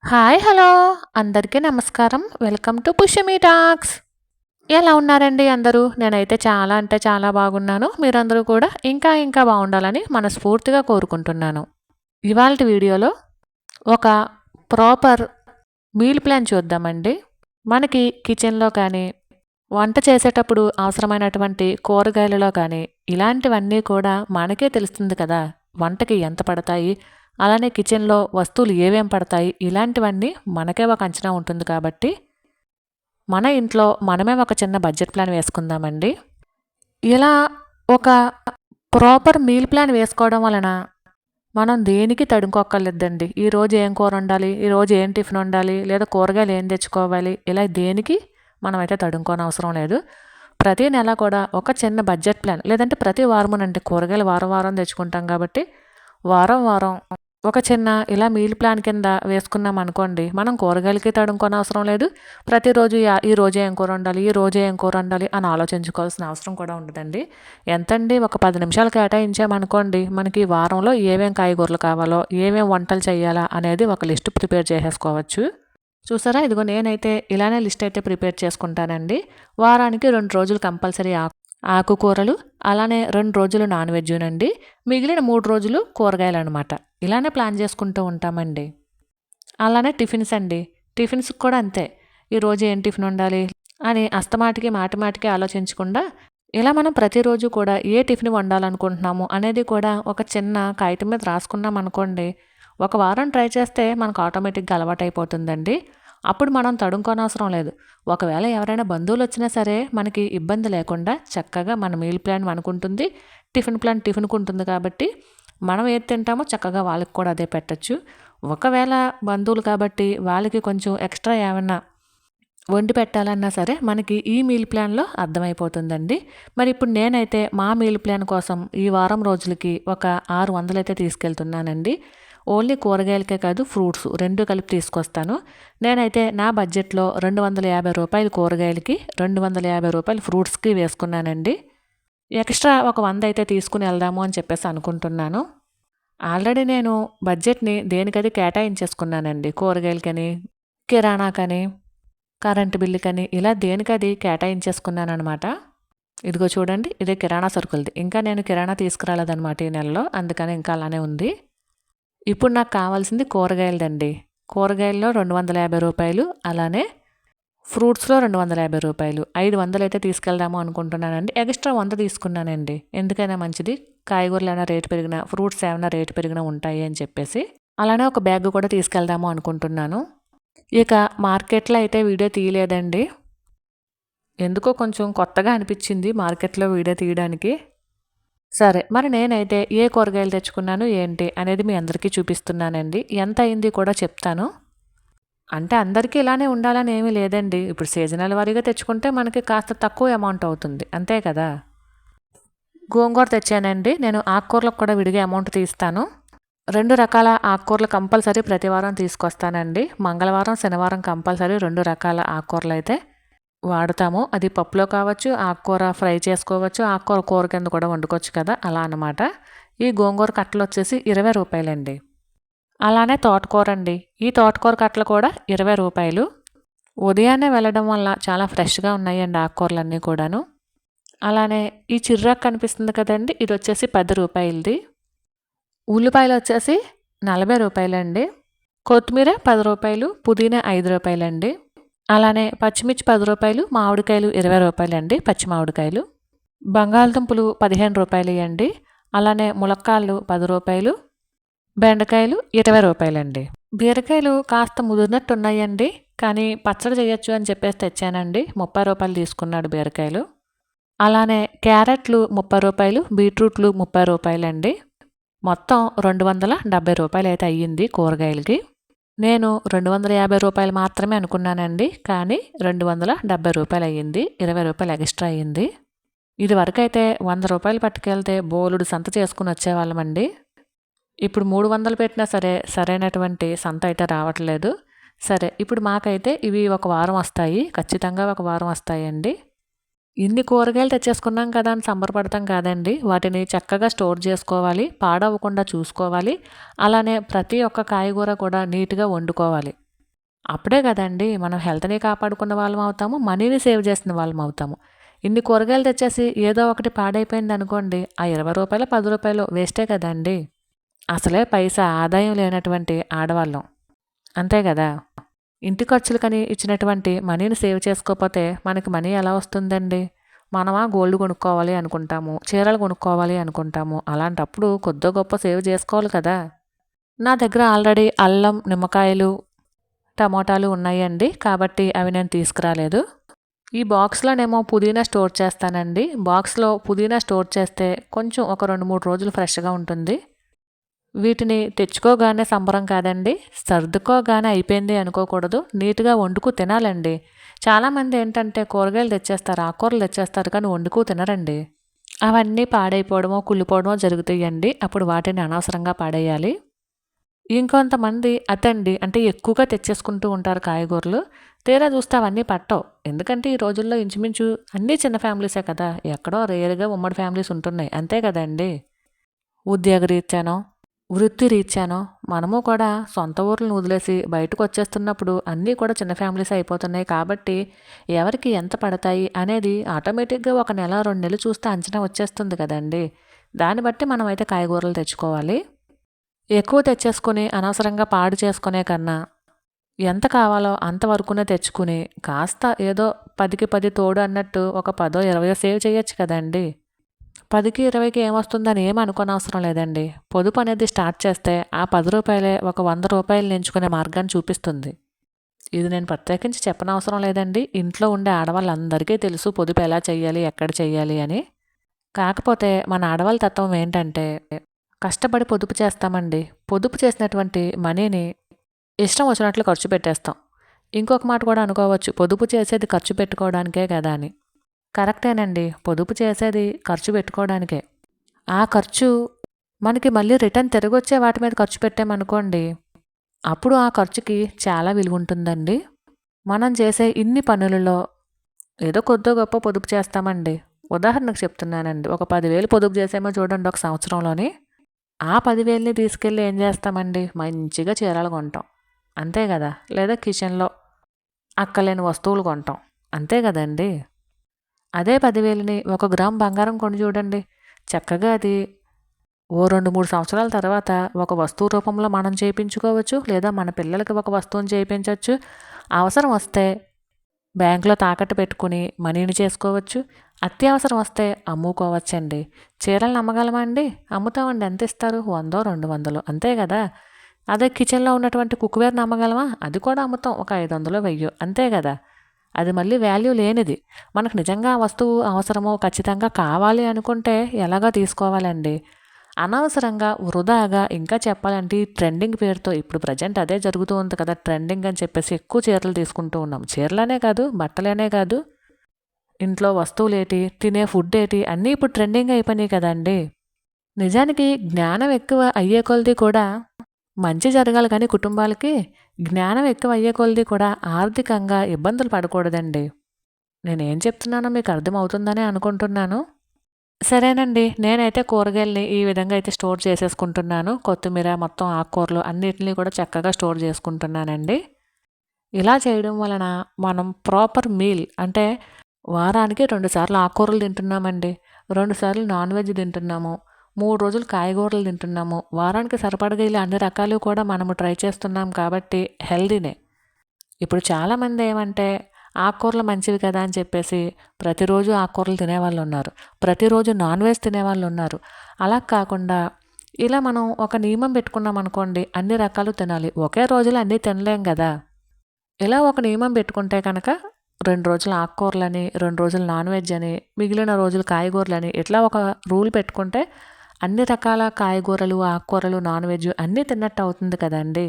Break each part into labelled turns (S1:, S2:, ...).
S1: Hi hello అందరికీ నమస్కారం. Welcome to Pushyami talks. ఎలా ఉన్నారండి అందరూ? నేనైతే చాలా అంటే చాలా బాగున్నాను. మీరందరూ కూడా ఇంకా బాగుండాలని మనస్ఫూర్తిగా కోరుకుంటున్నాను. ఇవాల్టి వీడియోలో ఒక ప్రాపర్ మీల్ ప్లాన్ చూద్దామండి. మనకి కిచెన్లో కానీ వంట చేసేటప్పుడు అవసరమైనటువంటి కూరగాయలలో కానీ ఇలాంటివన్నీ కూడా మనకే తెలుస్తుంది కదా, వంటకి ఎంత పడతాయి, అలానే కిచెన్లో వస్తువులు ఏమేం పడతాయి, ఇలాంటివన్నీ మనకే ఒక అంచనా ఉంటుంది కాబట్టి మన ఇంట్లో మనమే ఒక చిన్న బడ్జెట్ ప్లాన్ వేసుకుందామండి. ఇలా ఒక ప్రాపర్ మీల్ ప్లాన్ వేసుకోవడం వలన మనం దేనికి తడుముకోక్కర్లేదండి. ఈరోజు ఏం కూర వండాలి, ఈరోజు ఏం టిఫిన్ వండాలి, లేదా కూరగాయలు ఏం తెచ్చుకోవాలి, ఇలా దేనికి మనమైతే తడుముకోనవసరం లేదు. ప్రతి నెల కూడా ఒక చిన్న బడ్జెట్ ప్లాన్, లేదంటే ప్రతి వారమునండి, కూరగాయలు వారం వారం తెచ్చుకుంటాం కాబట్టి వారం వారం ఒక చిన్న ఇలా మీల్ ప్లాన్ కింద వేసుకున్నాం అనుకోండి, మనం కూరగాయలకి తడుముకోనవసరం లేదు. ప్రతిరోజు ఈరోజు ఏం కూర వండాలి, ఈరోజు ఏం కూర వండాలి అని ఆలోచించుకోవాల్సిన అవసరం కూడా ఉండదండి. ఎంతండి, ఒక 10 నిమిషాలు కేటాయించామనుకోండి, మనకి వారంలో ఏమేం కాయగూరలు కావాలో, ఏమేం వంటలు చేయాలా అనేది ఒక లిస్ట్ ప్రిపేర్ చేసేసుకోవచ్చు. చూసారా, ఇదిగో నేనైతే ఇలానే లిస్ట్ అయితే ప్రిపేర్ చేసుకుంటానండి. వారానికి 2 రోజులు కంపల్సరీ ఆకుకూరలు, అలానే 2 రోజులు నాన్ వెజ్జునండి, మిగిలిన 3 రోజులు కూరగాయలు అనమాట. ఇలానే ప్లాన్ చేసుకుంటూ ఉంటామండి. అలానే టిఫిన్స్ అండి, టిఫిన్స్కి కూడా అంతే. ఈరోజు ఏం టిఫిన్ ఉండాలి అని అస్తమాటికి మాటిమాటికి ఆలోచించకుండా ఇలా మనం ప్రతిరోజు కూడా ఏ టిఫిన్ వండాలనుకుంటున్నాము అనేది కూడా ఒక చిన్న కాగితం మీద రాసుకున్నాం అనుకోండి, ఒక వారం ట్రై చేస్తే మనకు ఆటోమేటిక్గా అలవాటైపోతుందండి. అప్పుడు మనం తడుముకోనవసరం లేదు. ఒకవేళ ఎవరైనా బంధువులు వచ్చినా సరే మనకి ఇబ్బంది లేకుండా చక్కగా మన మీల్ ప్లాన్ మనకుంటుంది, టిఫిన్ ప్లాన్ టిఫిన్కి ఉంటుంది కాబట్టి మనం ఏది తింటామో చక్కగా వాళ్ళకి కూడా అదే పెట్టచ్చు. ఒకవేళ బంధువులు కాబట్టి వాళ్ళకి కొంచెం ఎక్స్ట్రా ఏమన్నా వండి పెట్టాలన్నా సరే మనకి ఈ మీల్ ప్లాన్లో అర్థమైపోతుందండి. మరి ఇప్పుడు నేనైతే మా మీల్ ప్లాన్ కోసం ఈ వారం రోజులకి ఒక 600 అయితే తీసుకెళ్తున్నానండి. ఓన్లీ కూరగాయలకే కాదు, ఫ్రూట్స్ 2 కలిపి తీసుకొస్తాను. నేనైతే నా బడ్జెట్లో రూ. 250 కూరగాయలకి, రూ. 250 ఫ్రూట్స్కి వేసుకున్నానండి. ఎక్స్ట్రా ఒక 100 అయితే తీసుకుని వెళ్దాము అని చెప్పేసి అనుకుంటున్నాను. ఆల్రెడీ నేను బడ్జెట్ని దేనికది కేటాయించేసుకున్నానండి. కూరగాయలకని, కిరాణాకని, కరెంటు బిల్లుకని, ఇలా దేనికది కేటాయించేసుకున్నానమాట. ఇదిగో చూడండి, ఇదే కిరాణా సరుకులది. ఇంకా నేను కిరాణా తీసుకురాలేదనమాట ఈ నెలలో, అందుకని ఇంకా అలానే ఉంది. ఇప్పుడు నాకు కావాల్సింది కూరగాయలదండి. కూరగాయల్లో రూ. 250, అలానే ఫ్రూట్స్లో రూ. 250, 500 అయితే తీసుకెళ్దాము అనుకుంటున్నానండి. ఎక్స్ట్రా 100 తీసుకున్నానండి. ఎందుకైనా మంచిది, కాయగూరలు ఏమైనా రేటు పెరిగినా, ఫ్రూట్స్ ఏమైనా రేటు పెరిగినా ఉంటాయి అని చెప్పేసి. అలానే ఒక బ్యాగ్ కూడా తీసుకెళ్దాము అనుకుంటున్నాను. ఇక మార్కెట్లో అయితే వీడియో తీయలేదండి, ఎందుకో కొంచెం కొత్తగా అనిపించింది మార్కెట్లో వీడియో తీయడానికి. సరే, మరి నేనైతే ఏ కూరగాయలు తెచ్చుకున్నాను ఏంటి అనేది మీ అందరికీ చూపిస్తున్నానండి. ఎంత అయింది కూడా చెప్తాను. అంటే అందరికీ ఇలానే ఉండాలని ఏమీ లేదండి. ఇప్పుడు సీజనల్ వారీగా తెచ్చుకుంటే మనకి కాస్త తక్కువ అమౌంట్ అవుతుంది, అంతే కదా. గోంగూర తెచ్చానండి. నేను ఆకుకూరలకు కూడా విడిగా అమౌంట్ తీస్తాను. 2 రకాల ఆకుకూరలు కంపల్సరీ ప్రతి వారం తీసుకొస్తానండి. మంగళవారం, శనివారం కంపల్సరీ 2 రకాల ఆకుకూరలు అయితే వాడతాము. అది పప్పులో కావచ్చు, ఆకుకూర ఫ్రై చేసుకోవచ్చు, ఆకుకూర కూర కింద కూడా వండుకోవచ్చు కదా, అలా అన్నమాట. ఈ గోంగూర కట్టలు వచ్చేసి రూ. 20 అండి. అలానే తోటకూర అండి, ఈ తోటకూర కట్టలు కూడా రూ. 20. ఉదయాన్నే వెళ్ళడం వల్ల చాలా ఫ్రెష్గా ఉన్నాయండి ఆకుకూరలన్నీ కూడాను. అలానే ఈ చిర్రాకు కనిపిస్తుంది కదండి, ఇది వచ్చేసి రూ. 10. ఉల్లిపాయలు వచ్చేసి రూ. 40 అండి. కొత్తిమీర రూ. 10, పుదీనా రూ. 5 అండి. అలానే పచ్చిమిర్చి రూ. 10, మామిడికాయలు రూ. 20 అండి, పచ్చి మామిడికాయలు. బంగాళదుంపలు రూ. 15 అండి. అలానే ములక్కాళ్ళు రూ. 10, బెండకాయలు రూ. 20 అండి. బీరకాయలు కాస్త ముదిరినట్టు ఉన్నాయండి, కానీ పచ్చడి చేయొచ్చు అని చెప్పేసి తెచ్చానండి. రూ. 30 తీసుకున్నాడు బీరకాయలు. అలానే క్యారెట్లు రూ. 30, బీట్రూట్లు రూ. 30 అండి. మొత్తం రూ. 270 అయితే అయ్యింది కూరగాయలకి. నేను రూ. 250 మాత్రమే అనుకున్నానండి, కానీ రూ. 270 అయ్యింది. రూ. 20 ఎక్స్ట్రా అయ్యింది. ఇది వరకైతే రూ. 100 పట్టుకెళ్తే బోలుడు సంత చేసుకుని వచ్చేవాళ్ళమండి. ఇప్పుడు 300 పెట్టినా సరే సరైనటువంటి సంత అయితే రావట్లేదు. సరే, ఇప్పుడు మాకైతే ఇవి ఒక వారం వస్తాయి, ఖచ్చితంగా ఒక వారం వస్తాయండి. ఇన్ని కూరగాయలు తెచ్చేసుకున్నాం కదా అని సంబరపడతాం కాదండి, వాటిని చక్కగా స్టోర్ చేసుకోవాలి, పాడవకుండా చూసుకోవాలి. అలానే ప్రతి ఒక్క కాయగూర కూడా నీట్గా వండుకోవాలి. అప్పుడే కదండీ మనం హెల్త్‌ని కాపాడుకున్న వాళ్ళం అవుతాము. మనీని సేవ్ చేసిన వాళ్ళం అవుతాము. ఇన్ని కూరగాయలు తెచ్చేసి ఏదో ఒకటి పాడైపోయిందనుకోండి, ఆ రూ. 20, రూ. 10 వేస్టే కదండీ! అసలే పైసా ఆదాయం లేనటువంటి ఆడవాళ్ళం. అంతే గదా! ఇంటి ఖర్చులకని ఇచ్చినటువంటి మనీని సేవ్ చేసుకోపోతే మనకి మనీ ఎలా వస్తుందండి? మనమా గోల్డ్ కొనుక్కోవాలి అనుకుంటాము. చీరలు కొనుక్కోవాలి అనుకుంటాము. అలాంటప్పుడు కొద్దో గొప్పో సేవ్ చేసుకోవాలి కదా! నా దగ్గర ఆల్రెడీ అల్లం, నిమ్మకాయలు, టమోటాలు ఉన్నాయండి. కాబట్టి అవి నేను తీసుకురాలేదు. ఈ బాక్స్‌లోనేమో పుదీనా స్టోర్ చేస్తానండి. బాక్స్‌లో పుదీనా స్టోర్ చేస్తే కొంచెం ఒక 2, 3 రోజులు ఫ్రెష్‌గా ఉంటుంది. వీటిని తెచ్చుకోగానే సంబరం కాదండి. సర్దుకోగానే అయిపోయింది అనుకోకూడదు. నీట్‌గా వండుకు తినాలండి. చాలామంది ఏంటంటే కూరగాయలు తెచ్చేస్తారు, ఆకుకూరలు తెచ్చేస్తారు కానీ వండుకు తినరండి. అవన్నీ పాడైపోవడమో, కుళ్ళిపోవడమో జరుగుతాయండి. అప్పుడు వాటిని అనవసరంగా పాడేయాలి. ఇంకొంతమంది అతండి అంటే ఎక్కువగా తెచ్చేసుకుంటూ ఉంటారు కాయగూరలు. తీరా చూస్తే అవన్నీ పట్టవు. ఎందుకంటే ఈ రోజుల్లో ఇంచుమించు అన్నీ చిన్న ఫ్యామిలీసే కదా! ఎక్కడో రేర్‌గా ఉమ్మడి ఫ్యామిలీస్ ఉంటున్నాయి. అంతే కదండీ! ఉద్యోగరీత్యానో, వృత్తిరీత్యానో మనము కూడా సొంత ఊర్లను వదిలేసి బయటకొచ్చేస్తున్నప్పుడు అన్నీ కూడా చిన్న ఫ్యామిలీస్ అయిపోతున్నాయి కాబట్టి ఎవరికి ఎంత పడతాయి అనేది ఆటోమేటిక్‌గా ఒక నెల, 2 నెలలు చూస్తే అంచనా వచ్చేస్తుంది కదండీ! దాన్ని బట్టి మనమైతే కాయగూరలు తెచ్చుకోవాలి. ఎక్కువ తెచ్చేసుకొని అనవసరంగా పాడు చేసుకునే కన్నా ఎంత కావాలో అంతవరకునే తెచ్చుకుని కాస్త ఏదో 10కి 10 తోడు అన్నట్టు ఒక 10, 20 సేవ్ చేయొచ్చు కదండీ! 10కి, 20కి ఏమొస్తుందని ఏమి అనుకోనవసరం లేదండి. పొదుపు అనేది స్టార్ట్ చేస్తే ఆ రూ. 10 ఒక రూ. 100 ఎంచుకునే మార్గాన్ని చూపిస్తుంది. ఇది నేను ప్రత్యేకించి చెప్పనవసరం లేదండి. ఇంట్లో ఉండే ఆడవాళ్ళందరికీ తెలుసు పొదుపు ఎలా చెయ్యాలి, ఎక్కడ చెయ్యాలి అని. కాకపోతే మన ఆడవాళ్ళ తత్వం ఏంటంటే కష్టపడి పొదుపు చేస్తామండి. పొదుపు చేసినటువంటి మనీని ఇష్టం వచ్చినట్లు ఖర్చు పెట్టేస్తాం. ఇంకొక మాట కూడా అనుకోవచ్చు పొదుపు చేసేది ఖర్చు పెట్టుకోవడానికే కదా అని. కరెక్టేనండి. పొదుపు చేసేది ఖర్చు పెట్టుకోవడానికే. ఆ ఖర్చు మనకి మళ్ళీ రిటర్న్ తిరిగొచ్చే వాటి మీద ఖర్చు పెట్టామనుకోండి, అప్పుడు ఆ ఖర్చుకి చాలా విలువుంటుందండి. మనం చేసే ఇన్ని పనులలో ఏదో కొద్దో గొప్పో పొదుపు చేస్తామండి. ఉదాహరణకు చెప్తున్నానండి. ఒక 10,000 పొదుపు చేసామో చూడండి ఒక సంవత్సరంలోని. ఆ 10,000ని తీసుకెళ్ళి ఏం చేస్తామండి? మంచిగా చీరలు కొంటాం. అంతే గదా! లేదా కిచెన్‌లో అక్కర్లేని వస్తువులు కొంటాం. అంతే గదండీ! అదే 10,000ని ఒక గ్రామ్ బంగారం కొని చూడండి. చక్కగా అది ఓ 2, 3 సంవత్సరాల తర్వాత ఒక వస్తువు రూపంలో మనం చేయించుకోవచ్చు. లేదా మన పిల్లలకి ఒక వస్తువుని చేయించొచ్చు. అవసరం వస్తే బ్యాంక్‌లో తాకట్టు పెట్టుకుని మనీని చేసుకోవచ్చు. అత్యవసరం వస్తే అమ్ముకోవచ్చండి. చీరలను అమ్మగలమా అండి? అమ్ముతామండి. ఎంత ఇస్తారు? 100, 200 అంతే గదా! అదే కిచెన్‌లో ఉన్నటువంటి కుక్‌వేర్‌ని అమ్మగలమా? అది కూడా అమ్ముతాం. ఒక 500, 1000 అంతే గదా! అది మళ్ళీ వాల్యూ లేనిది. మనకు నిజంగా ఆ వస్తువు అవసరమో, ఖచ్చితంగా కావాలి అనుకుంటే ఎలాగో తీసుకోవాలండి. అనవసరంగా, వృధాగా ఇంకా చెప్పాలంటే ఈ ట్రెండింగ్ పేరుతో ఇప్పుడు ప్రెజెంట్ అదే జరుగుతూ ఉంది కదా! ట్రెండింగ్ అని చెప్పేసి ఎక్కువ చీరలు తీసుకుంటూ ఉన్నాం. చీరలనే కాదు, బట్టలనే కాదు, ఇంట్లో వస్తువులేటి, తినే ఫుడ్ ఏటి అన్నీ ఇప్పుడు ట్రెండింగ్ అయిపోయినాయి కదండీ! నిజానికి జ్ఞానం ఎక్కువ అయ్యే కొలది కూడా మంచి జరగాలి కానీ కుటుంబాలకి, జ్ఞానం ఎక్కువ అయ్యే కొలది కూడా ఆర్థికంగా ఇబ్బందులు పడకూడదండి. నేనేం చెప్తున్నానో మీకు అర్థమవుతుందనే అనుకుంటున్నాను. సరేనండి. నేనైతే కూరగాయలని ఈ విధంగా అయితే స్టోర్ చేసేసుకుంటున్నాను. కొత్తిమీర, మొత్తం ఆకుకూరలు అన్నిటిని కూడా చక్కగా స్టోర్ చేసుకుంటున్నానండి. ఇలా చేయడం వలన మనం ప్రాపర్ మీల్ అంటే వారానికి 2 సార్లు ఆకుకూరలు తింటున్నామండి. 2 సార్లు నాన్ వెజ్ తింటున్నాము. 3 రోజులు కాయగూరలు తింటున్నాము. వారానికి సరిపడగా ఇలా అన్ని రకాలు కూడా మనము ట్రై చేస్తున్నాం కాబట్టి హెల్తీనే. ఇప్పుడు చాలామంది ఏమంటే ఆకుకూరలు మంచివి కదా అని చెప్పేసి ప్రతిరోజు ఆకుకూరలు తినేవాళ్ళున్నారు. ప్రతిరోజు నాన్ వెజ్ తినేవాళ్ళున్నారు. అలా కాకుండా ఇలా మనం ఒక నియమం పెట్టుకున్నామనుకోండి అన్ని రకాలు తినాలి. ఒకే రోజులో అన్నీ తినలేం గదా! ఇలా ఒక నియమం పెట్టుకుంటే కనుక 2 రోజులు ఆకుకూరలని, 2 రోజులు నాన్ వెజ్ అని, మిగిలిన రోజులు కాయగూరలని ఇట్లా ఒక రూల్ పెట్టుకుంటే అన్ని రకాల కాయగూరలు, ఆకుకూరలు, నాన్ వెజ్ అన్నీ తిన్నట్టు అవుతుంది కదండీ!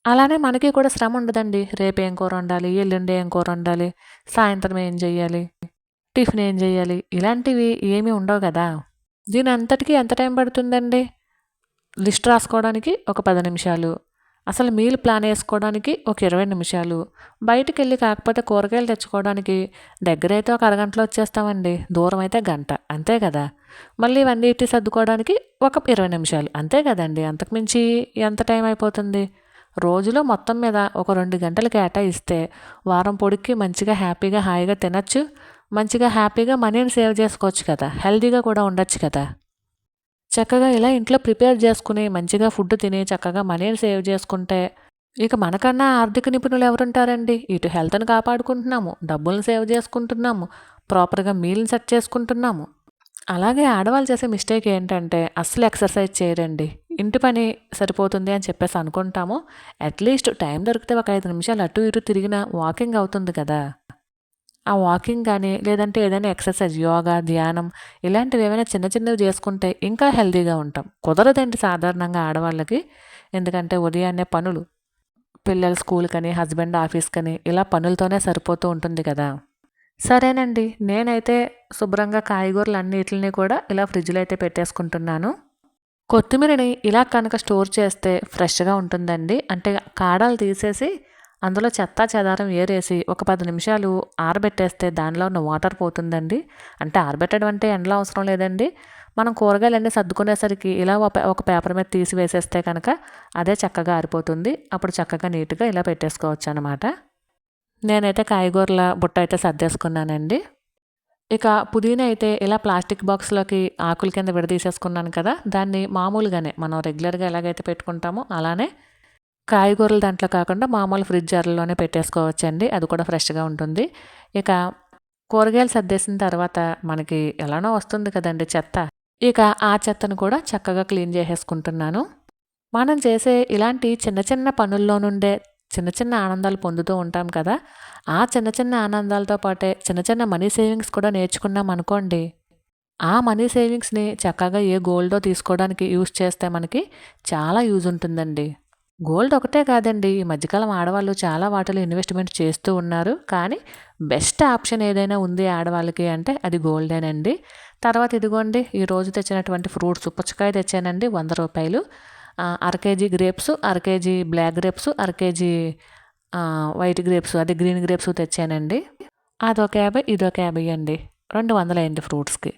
S1: అలానే మనకి కూడా శ్రమ ఉండదండి. రేపేం కూర వండాలి? ఎల్లుండి ఏం కూర వండాలి? సాయంత్రం ఏం జేయాలి? టిఫిన్ ఏం జేయాలి? ఇలాంటివి ఏమీ ఉండవు గదా! దీనంతటికి ఎంత టైం పడుతుందండి? లిస్ట్ రాసుకోవడానికి ఒక 10 నిమిషాలు. అసలు మీల్ ప్లాన్ ఏసుకోవడానికి ఒక 20 నిమిషాలు. బయటికెళ్ళి కాకపోతే కూరగాయలు తెచ్చుకోవడానికి దగ్గరైతే ఒక అరగంటలో వచ్చేస్తామండి. దూరమైతే గంట. అంతే గదా! మళ్ళీ ఇవన్నిటి సర్దుకోవడానికి ఒక 20 నిమిషాలు. అంతే గదండీ! అంతకు మించి ఎంత టైం అయిపోతుంది? రోజులో మొత్తం మీద ఒక 2 గంటలు కేటాయిస్తే వారం పొడుక్కి మంచిగా హ్యాపీగా హాయిగా తినొచ్చు. మంచిగా హ్యాపీగా మనీని సేవ్ చేసుకోవచ్చు కదా! హెల్తీగా కూడా ఉండొచ్చు కదా! చక్కగా ఇలా ఇంట్లో ప్రిపేర్ చేసుకుని మంచిగా ఫుడ్ తిని చక్కగా మనీని సేవ్ చేసుకుంటే ఇక మనకన్నా ఆర్థిక నిపుణులు ఎవరుంటారండి? ఇటు హెల్త్‌ని కాపాడుకుంటున్నాము, డబ్బుల్ని సేవ్ చేసుకుంటున్నాము, ప్రాపర్‌గా మీల్‌ని సెట్ చేసుకుంటున్నాము. అలాగే ఆడవాళ్ళు చేసే మిస్టేక్ ఏంటంటే అస్సలు ఎక్సర్సైజ్ చేయరండి. ఇంటి పని సరిపోతుంది అని చెప్పేసి అనుకుంటాము. అట్‌లీస్ట్ టైం దొరికితే ఒక 5 నిమిషాలు అటు ఇటు తిరిగినా వాకింగ్ అవుతుంది కదా! ఆ వాకింగ్ గానీ, లేదంటే ఏదైనా ఎక్సర్సైజ్ యోగా, ధ్యానం ఇలాంటివి ఏవైనా చిన్న చిన్నవి చేసుకుంటే ఇంకా హెల్తీగా ఉంటాం. కుదరదండి సాధారణంగా ఆడవాళ్ళకి. ఎందుకంటే ఉదయాన్నే పనులు. పిల్లలు స్కూల్‌కని, హస్బెండ్ ఆఫీస్‌కని ఇలా పనులతోనే సరిపోతూ ఉంటుంది కదా! సరేనండి. నేనైతే శుభ్రంగా కాయగూరలన్నిటిని కూడా ఇలా ఫ్రిడ్జ్‌లో అయితే పెట్టేసుకుంటున్నాను. కొత్తిమీరని ఇలా కనుక స్టోర్ చేస్తే ఫ్రెష్‌గా ఉంటుందండి. అంటే కాడలు తీసేసి అందులో చెత్తా చెదారం ఏరేసి ఒక 10 నిమిషాలు ఆరబెట్టేస్తే దానిలో ఉన్న వాటర్ పోతుందండి. అంటే ఆరబెట్టడం అంటే ఎండలో అవసరం లేదండి. మనం కూరగాయలన్నీ సర్దుకునేసరికి ఇలా ఒక పేపర్ మీద తీసి వేసేస్తే కనుక అదే చక్కగా ఆరిపోతుంది. అప్పుడు చక్కగా నీట్‌గా ఇలా పెట్టేసుకోవచ్చనమాట. నేనైతే కాయగూరల బుట్ట అయితే సర్దేసుకున్నానండి. ఇక పుదీనా అయితే ఇలా ప్లాస్టిక్ బాక్స్‌లోకి ఆకుల కింద విడదీసేసుకున్నాను కదా! దాన్ని మామూలుగానే మనం రెగ్యులర్‌గా ఎలాగైతే పెట్టుకుంటామో అలానే కాయగూరలు దాంట్లో కాకుండా మామూలు ఫ్రిడ్జ్ జార్‌లోనే పెట్టేసుకోవచ్చండి. అది కూడా ఫ్రెష్‌గా ఉంటుంది. ఇక కూరగాయలు సర్దేసిన తర్వాత మనకి ఎలానో వస్తుంది కదండీ చెత్త. ఇక ఆ చెత్తను కూడా చక్కగా క్లీన్ చేసేసుకుంటున్నాను. మనం చేసే ఇలాంటి చిన్న చిన్న పనుల్లో నుండే చిన్న చిన్న ఆనందాలు పొందుతూ ఉంటాం కదా! ఆ చిన్న చిన్న ఆనందాలతో పాటే చిన్న చిన్న మనీ సేవింగ్స్ కూడా నేర్చుకున్నాం అనుకోండి. ఆ మనీ సేవింగ్స్‌ని చక్కగా ఏ గోల్డో తీసుకోవడానికి యూజ్ చేస్తే మనకి చాలా యూజ్ ఉంటుందండి. గోల్డ్ ఒకటే కాదండి. ఈ మధ్యకాలం ఆడవాళ్ళు చాలా వాటిలో ఇన్వెస్ట్‌మెంట్ చేస్తూ ఉన్నారు. కానీ బెస్ట్ ఆప్షన్ ఏదైనా ఉంది ఆడవాళ్ళకి అంటే అది గోల్డేనండి. తర్వాత ఇదిగోండి ఈరోజు తెచ్చినటువంటి ఫ్రూట్స్ పుచ్చకాయ తెచ్చానండి రూ. 100. అర కేజీ గ్రేప్స్, అర కేజీ బ్లాక్ గ్రేప్స్, అర కేజీ వైట్ గ్రేప్స్ అదే గ్రీన్ గ్రేప్స్ తెచ్చానండి. అదొక 50, ఇదొక 50 అండి. 200 అయింది ఫ్రూట్స్‌కి.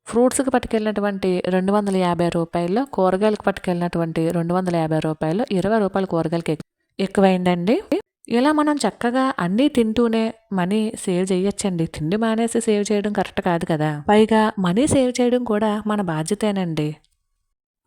S1: ఫ్రూట్స్‌కి పట్టుకెళ్ళినటువంటి రూ. 250 కూరగాయలకు పట్టుకెళ్ళినటువంటి రూ. 250 రూ. 20 కూరగాయలకి ఎక్కువైందండి. ఇలా మనం చక్కగా అన్నీ తింటూనే మనీ సేవ్ చేయొచ్చండి. తిండి మానేసి సేవ్ చేయడం కరెక్ట్ కాదు కదా! పైగా మనీ సేవ్ చేయడం కూడా మన బాధ్యతేనండి.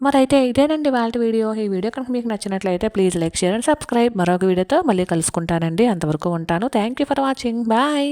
S1: మరైతే ఇదేనండి ఇవాల్టి వీడియో. ఈ వీడియో కనుక మీకు నచ్చినట్లయితే please like, share and subscribe. మరొక వీడియోతో మళ్ళీ కలుసుకుంటానండి. అంతవరకు ఉంటాను. Thank you for watching. Bye.